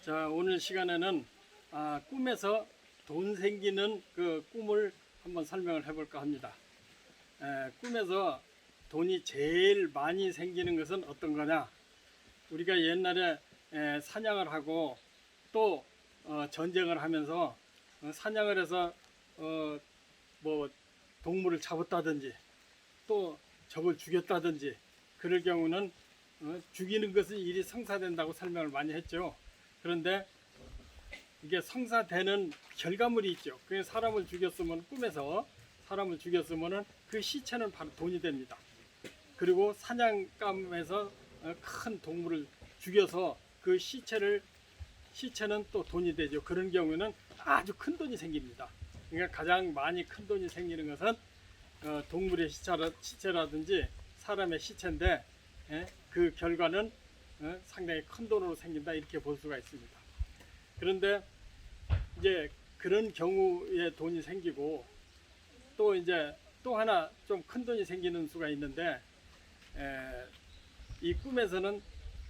자, 오늘 시간에는 꿈에서 돈 생기는 그 꿈을 한번 설명을 해볼까 합니다. 꿈에서 돈이 제일 많이 생기는 것은 어떤 거냐? 우리가 옛날에 사냥을 하고 또 전쟁을 하면서 사냥을 해서 뭐 동물을 잡았다든지 또 적을 죽였다든지 그럴 경우는 죽이는 것은 일이 성사된다고 설명을 많이 했죠. 그런데 이게 성사되는 결과물이 있죠. 그 사람을 죽였으면 꿈에서 사람을 죽였으면은 그 시체는 바로 돈이 됩니다. 그리고 사냥감에서 큰 동물을 죽여서 그 시체는 또 돈이 되죠. 그런 경우는 아주 큰 돈이 생깁니다. 그러니까 가장 많이 큰 돈이 생기는 것은 동물의 시체라든지 사람의 시체인데 그 결과는 상당히 큰 돈으로 생긴다 이렇게 볼 수가 있습니다. 그런데 이제 그런 경우에 돈이 생기고 또 이제 또 하나 좀 큰 돈이 생기는 수가 있는데 이 꿈에서는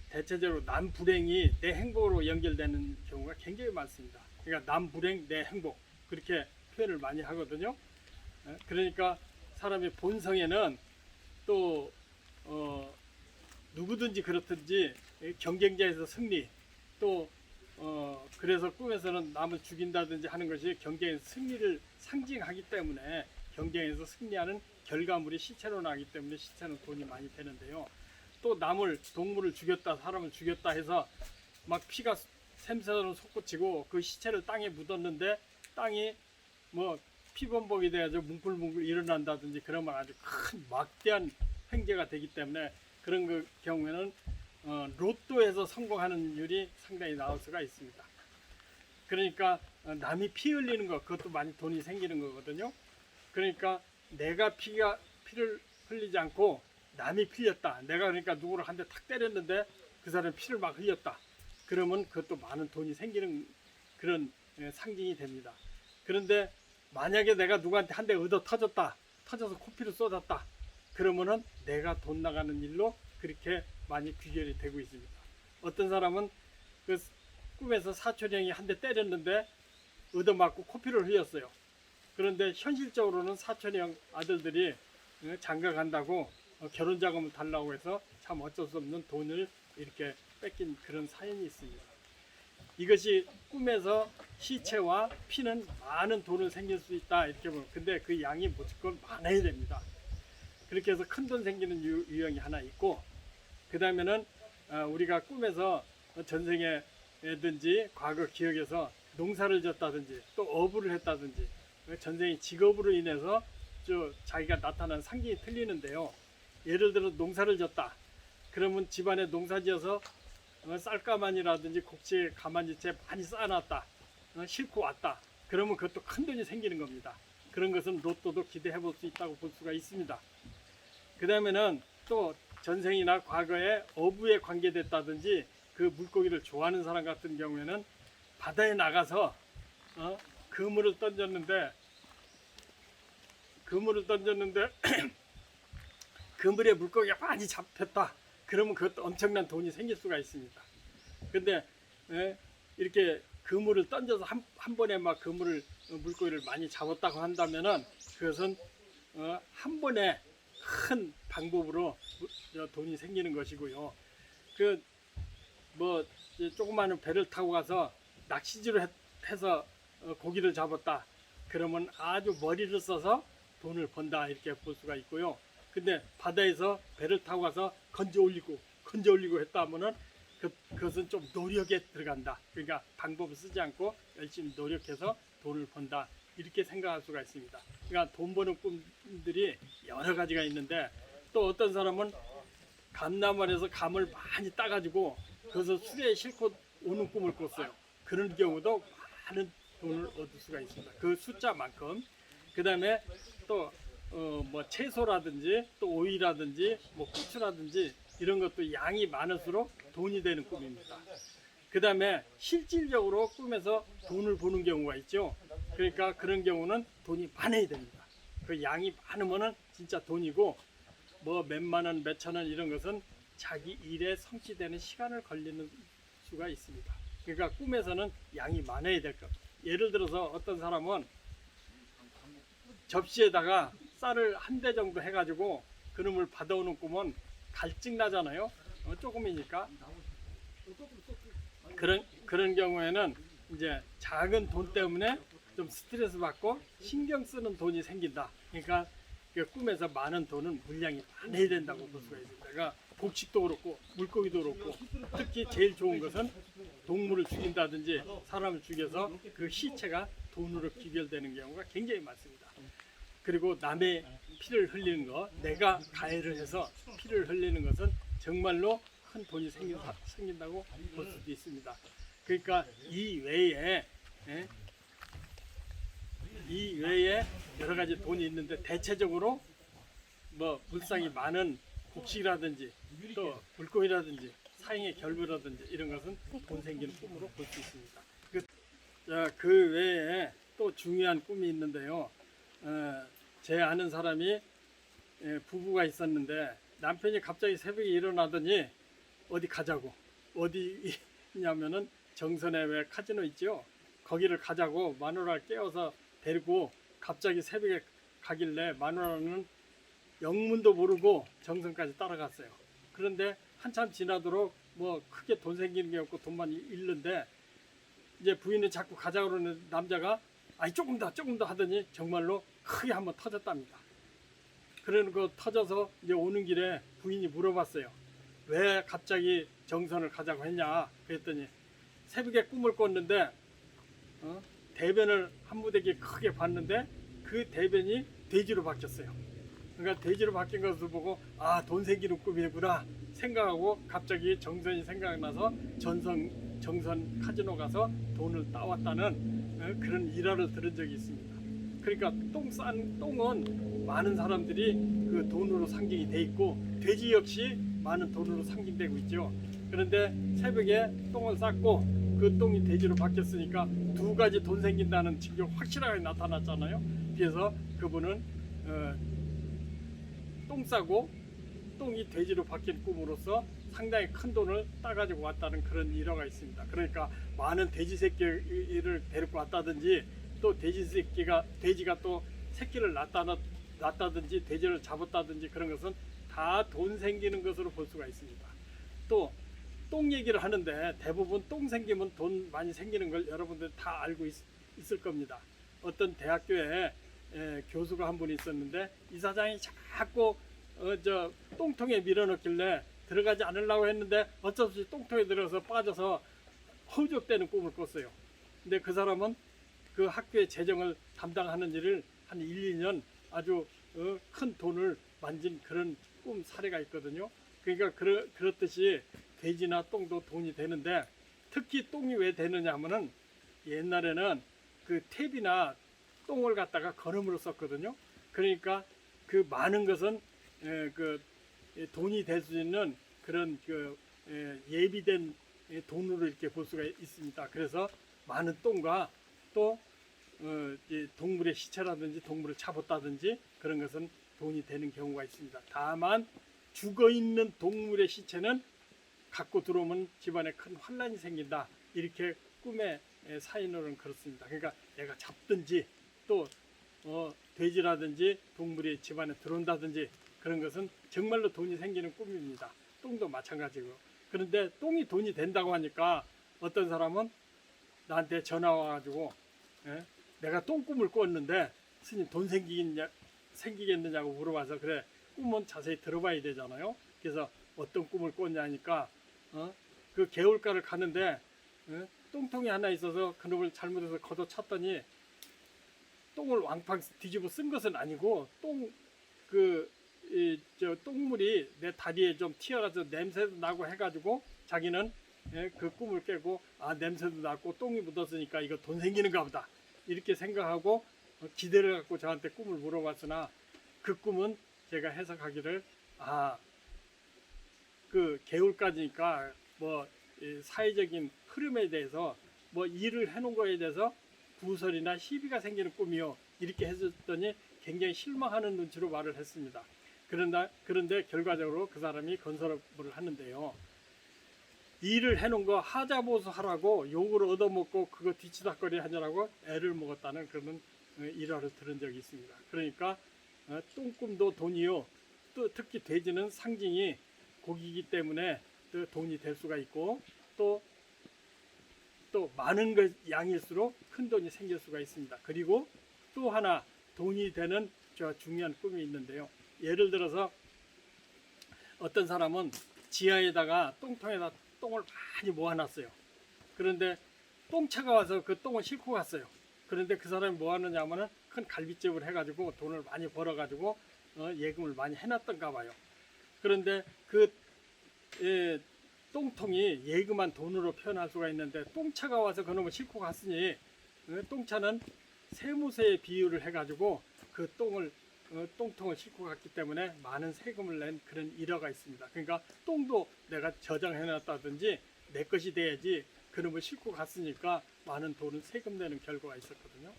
대체적으로 남불행이 내 행복으로 연결되는 경우가 굉장히 많습니다. 그러니까 남불행 내 행복 그렇게 표현을 많이 하거든요. 그러니까 사람의 본성에는 또 누구든지 그렇든지 경쟁자에서 승리 또 그래서 꿈에서는 남을 죽인다든지 하는 것이 경쟁에서 승리를 상징하기 때문에 경쟁에서 승리하는 결과물이 시체로 나기 때문에 시체는 돈이 많이 되는데요. 또 동물을 죽였다 사람을 죽였다 해서 막 피가 샘새로 솟구치고 그 시체를 땅에 묻었는데 땅이 뭐 피범벅이 돼가지고 뭉클뭉클 일어난다든지 그러면 아주 큰 막대한 횡재가 되기 때문에 그런 그 경우에는 로또에서 성공하는 율이 상당히 나올 수가 있습니다. 그러니까 남이 피 흘리는 것 그것도 많이 돈이 생기는 거거든요. 그러니까 내가 피를 흘리지 않고 남이 흘렸다. 내가 그러니까 누구를 한 대 탁 때렸는데 그 사람이 피를 막 흘렸다. 그러면 그것도 많은 돈이 생기는 그런 상징이 됩니다. 그런데 만약에 내가 누구한테 한 대 터져서 코피를 쏟았다. 그러면은 내가 돈 나가는 일로 그렇게 많이 귀결이 되고 있습니다. 어떤 사람은 그 꿈에서 사촌형이 한 대 때렸는데 얻어맞고 코피를 흘렸어요. 그런데 현실적으로는 사촌형 아들들이 장가 간다고 결혼 자금을 달라고 해서 참 어쩔 수 없는 돈을 이렇게 뺏긴 그런 사연이 있습니다. 이것이 꿈에서 시체와 피는 많은 돈을 생길 수 있다 이렇게 보면 근데 그 양이 무조건 많아야 됩니다. 그렇게 해서 큰 돈 생기는 유형이 하나 있고 그 다음에는 우리가 꿈에서 전생에든지 과거 기억에서 농사를 졌다든지 또 어부를 했다든지 전생의 직업으로 인해서 자기가 나타난 상징이 틀리는데요. 예를 들어 농사를 졌다. 그러면 집안에 농사 지어서 쌀가마니라든지 곡식 가마니채 많이 쌓아놨다. 싣고 왔다. 그러면 그것도 큰 돈이 생기는 겁니다. 그런 것은 로또도 기대해 볼 수 있다고 볼 수가 있습니다. 그 다음에는 또 전생이나 과거에 어부에 관계됐다든지 그 물고기를 좋아하는 사람 같은 경우에는 바다에 나가서 그물을 던졌는데 그물에 물고기가 많이 잡혔다. 그러면 그것도 엄청난 돈이 생길 수가 있습니다. 근데 이렇게 그물을 던져서 한 번에 막 물고기를 많이 잡았다고 한다면은 그것은 한 번에 큰 방법으로 돈이 생기는 것이고요. 조그마한 배를 타고 가서 낚시질을 해서 고기를 잡았다. 그러면 아주 머리를 써서 돈을 번다 이렇게 볼 수가 있고요. 근데 바다에서 배를 타고 가서 건져 올리고 했다 하면은 그것은 좀 노력에 들어간다. 그러니까 방법을 쓰지 않고 열심히 노력해서 돈을 번다. 이렇게 생각할 수가 있습니다. 그러니까 돈 버는 꿈들이 여러 가지가 있는데 또 어떤 사람은 감나무에서 감을 많이 따가지고 그래서 술에 싣고 오는 꿈을 꿨어요. 그런 경우도 많은 돈을 얻을 수가 있습니다. 그 숫자만큼. 그 다음에 또 채소라든지 또 오이라든지 고추라든지 이런 것도 양이 많을수록 돈이 되는 꿈입니다. 그 다음에 실질적으로 꿈에서 돈을 버는 경우가 있죠. 그러니까 그런 경우는 돈이 많아야 됩니다. 그 양이 많으면은 진짜 돈이고 몇만 원, 몇천 원 이런 것은 자기 일에 성취되는 시간을 걸리는 수가 있습니다. 그러니까 꿈에서는 양이 많아야 될 것. 예를 들어서 어떤 사람은 접시에다가 쌀을 한 대 정도 해가지고 그놈을 받아오는 꿈은 갈증 나잖아요. 조금이니까. 그런 경우에는 이제 작은 돈 때문에 좀 스트레스 받고 신경 쓰는 돈이 생긴다. 그러니까 그 꿈에서 많은 돈은 물량이 많아야 된다고 볼 수가 있습니다. 그러니까 곡식도 그렇고 물고기도 그렇고 특히 제일 좋은 것은 동물을 죽인다든지 사람을 죽여서 그 시체가 돈으로 귀결되는 경우가 굉장히 많습니다. 그리고 남의 피를 흘리는 거, 내가 가해를 해서 피를 흘리는 것은 정말로 큰 돈이 생긴다고 볼 수도 있습니다. 그러니까 이 외에 여러 가지 돈이 있는데 대체적으로 뭐 물상이 많은 곡식이라든지 또 물고기라든지 사형의 결부라든지 이런 것은 돈 생기는 꿈으로 볼 수 있습니다. 그 외에 또 중요한 꿈이 있는데요. 제 아는 사람이 부부가 있었는데 남편이 갑자기 새벽에 일어나더니 어디 가자고, 어디냐면은 정선에 왜 카지노 있죠? 거기를 가자고 마누라를 깨워서 데리고 갑자기 새벽에 가길래 마누라는 영문도 모르고 정선까지 따라갔어요. 그런데 한참 지나도록 뭐 크게 돈 생기는 게 없고 돈만 잃는데 이제 부인이 자꾸 가자고 그러는 남자가 아니 조금 더 하더니 정말로 크게 한번 터졌답니다. 그러는 거 터져서 이제 오는 길에 부인이 물어봤어요. 왜 갑자기 정선을 가자고 했냐 그랬더니 새벽에 꿈을 꿨는데 대변을 한 무더기 크게 봤는데 그 대변이 돼지로 바뀌었어요. 그러니까 돼지로 바뀐 것을 보고 아, 돈 생기는 꿈이구나 생각하고 갑자기 정선이 생각나서 정선 카지노 가서 돈을 따왔다는 그런 일화를 들은 적이 있습니다. 그러니까 똥은 많은 사람들이 그 돈으로 상징이 돼 있고 돼지 역시 많은 돈으로 상징되고 있죠. 그런데 새벽에 똥을 쌌고 그 똥이 돼지로 바뀌었으니까 두 가지 돈 생긴다는 증거 확실하게 나타났잖아요. 그래서 그분은 똥 싸고 똥이 돼지로 바뀐 꿈으로써 상당히 큰 돈을 따가지고 왔다는 그런 일화가 있습니다. 그러니까 많은 돼지 새끼를 데리고 왔다든지 또 돼지가 또 새끼를 낳았다든지 돼지를 잡았다든지 그런 것은 다 돈 생기는 것으로 볼 수가 있습니다. 또 똥 얘기를 하는데 대부분 똥 생기면 돈 많이 생기는 걸 여러분들 다 알고 있을 겁니다. 어떤 대학교에 교수가 한 분이 있었는데 이사장이 자꾸 똥통에 밀어넣길래 들어가지 않으려고 했는데 어쩔 수 없이 똥통에 들어서 빠져서 허우적대는 꿈을 꿨어요. 근데 그 사람은 그 학교의 재정을 담당하는 일을 한 1, 2년 아주 큰 돈을 만진 그런 꿈 사례가 있거든요. 그러니까 그렇듯이 돼지나 똥도 돈이 되는데 특히 똥이 왜 되느냐 하면은 옛날에는 그 탭이나 똥을 갖다가 거름으로 썼거든요. 그러니까 그 많은 것은 그 돈이 될 수 있는 그런 예비된 돈으로 이렇게 볼 수가 있습니다. 그래서 많은 똥과 또 동물의 시체라든지 동물을 잡았다든지 그런 것은 돈이 되는 경우가 있습니다. 다만 죽어 있는 동물의 시체는 갖고 들어오면 집안에 큰 환란이 생긴다. 이렇게 꿈의 사인으로는 그렇습니다. 그러니까 내가 잡든지 또 돼지라든지 동물이 집안에 들어온다든지 그런 것은 정말로 돈이 생기는 꿈입니다. 똥도 마찬가지고. 그런데 똥이 돈이 된다고 하니까 어떤 사람은 나한테 전화 와가지고 내가 똥꿈을 꿨는데 스님 돈 생기겠느냐고 물어봐서 그래 꿈은 자세히 들어봐야 되잖아요. 그래서 어떤 꿈을 꿨냐니까 그 개울가를 가는데 똥통이 하나 있어서 그놈을 잘못해서 걷어찼더니 똥을 왕팡 뒤집어 쓴 것은 아니고 똥물이 내 다리에 좀 튀어가서 냄새도 나고 해가지고 자기는 그 꿈을 깨고 아 냄새도 나고 똥이 묻었으니까 이거 돈 생기는가 보다 이렇게 생각하고 기대를 갖고 저한테 꿈을 물어봤으나 그 꿈은 제가 해석하기를 그 개울까지니까 뭐 사회적인 흐름에 대해서 뭐 일을 해놓은 거에 대해서 구설이나 시비가 생기는 꿈이요 이렇게 했었더니 굉장히 실망하는 눈치로 말을 했습니다. 그런데 결과적으로 그 사람이 건설업을 하는데요. 일을 해놓은 거 하자보수 하라고 욕을 얻어먹고 그거 뒤치다거리 하느라고 애를 먹었다는 그런 일화를 들은 적이 있습니다. 그러니까 똥꿈도 돈이요. 또 특히 돼지는 상징이 고기이기 때문에 또 돈이 될 수가 있고 또 많은 것 양일수록 큰 돈이 생길 수가 있습니다. 그리고 또 하나 돈이 되는 중요한 꿈이 있는데요. 예를 들어서 어떤 사람은 지하에다가 똥통에다 똥을 많이 모아놨어요. 그런데 똥차가 와서 그 똥을 싣고 갔어요. 그런데 그 사람이 뭐 하느냐 하면은 큰 갈비집을 해가지고 돈을 많이 벌어가지고 예금을 많이 해놨던가 봐요. 그런데 그 똥통이 예금한 돈으로 표현할 수가 있는데 똥차가 와서 그놈을 싣고 갔으니 똥차는 세무세에 비유를 해가지고 그 똥통을 싣고 갔기 때문에 많은 세금을 낸 그런 일화가 있습니다. 그러니까 똥도 내가 저장해놨다든지 내 것이 돼야지 그놈을 싣고 갔으니까 많은 돈은 세금 내는 결과가 있었거든요.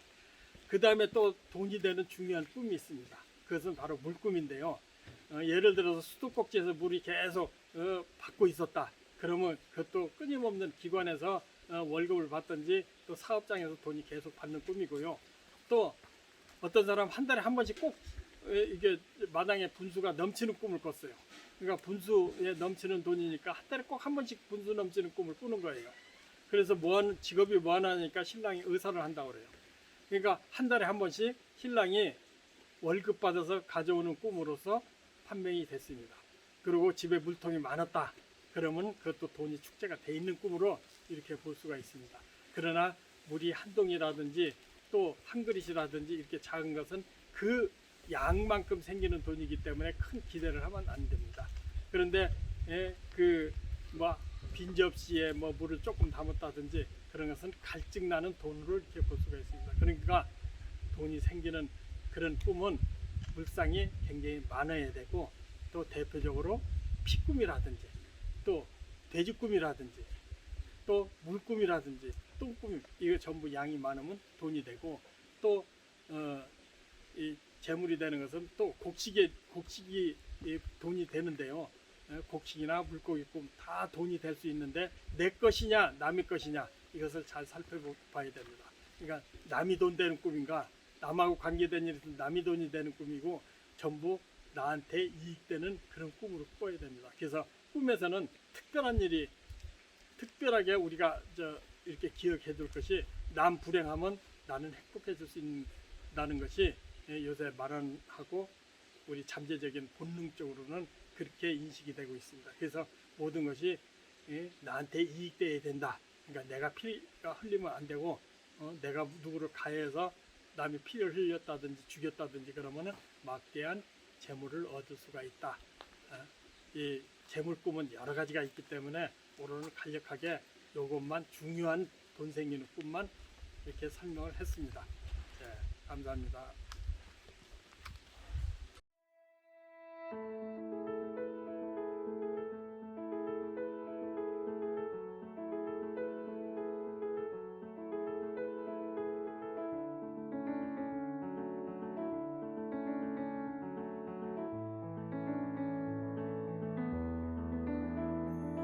그 다음에 또 돈이 되는 중요한 꿈이 있습니다. 그것은 바로 물꿈인데요. 예를 들어서 수도꼭지에서 물이 계속 받고 있었다. 그러면 그것도 끊임없는 기관에서 월급을 받든지 또 사업장에서 돈이 계속 받는 꿈이고요. 또 어떤 사람 한 달에 한 번씩 꼭 이게 마당에 분수가 넘치는 꿈을 꿨어요. 그러니까 분수에 넘치는 돈이니까 한 달에 꼭 한 번씩 분수 넘치는 꿈을 꾸는 거예요. 그래서 직업이 뭐 하나니까 신랑이 의사를 한다고 그래요. 그러니까 한 달에 한 번씩 신랑이 월급 받아서 가져오는 꿈으로서 판명이 됐습니다. 그리고 집에 물통이 많았다. 그러면 그것도 돈이 축제가 돼 있는 꿈으로 이렇게 볼 수가 있습니다. 그러나 물이 한 동이라든지 또 한 그릇이라든지 이렇게 작은 것은 그 양만큼 생기는 돈이기 때문에 큰 기대를 하면 안 됩니다. 그런데 빈 접시에 물을 조금 담았다든지 그런 것은 갈증나는 돈으로 이렇게 볼 수가 있습니다. 그러니까 돈이 생기는 그런 꿈은 물상이 굉장히 많아야 되고 또 대표적으로 피꿈이라든지 또 돼지꿈이라든지 또 물꿈이라든지 똥꿈 이거 전부 양이 많으면 돈이 되고 또 이 재물이 되는 것은 또 곡식이 돈이 되는데요. 곡식이나 물고기 꿈 다 돈이 될 수 있는데 내 것이냐 남의 것이냐 이것을 잘 살펴봐야 됩니다. 그러니까 남이 돈 되는 꿈인가 남하고 관계된 일에서 남이 돈이 되는 꿈이고 전부 나한테 이익되는 그런 꿈으로 꿔야 됩니다. 그래서 꿈에서는 특별한 일이 특별하게 우리가 이렇게 기억해 둘 것이 남 불행하면 나는 행복해질 수 있다는 것이 요새 말하고 우리 잠재적인 본능적으로는 그렇게 인식이 되고 있습니다. 그래서 모든 것이 나한테 이익되어야 된다. 그러니까 내가 피가 흘리면 안 되고 내가 누구를 가해해서 남이 피를 흘렸다든지 죽였다든지 그러면은 막대한 재물을 얻을 수가 있다. 이 재물 꿈은 여러 가지가 있기 때문에 오늘은 간략하게 이것만 중요한 돈 생기는 꿈만 이렇게 설명을 했습니다. 네, 감사합니다.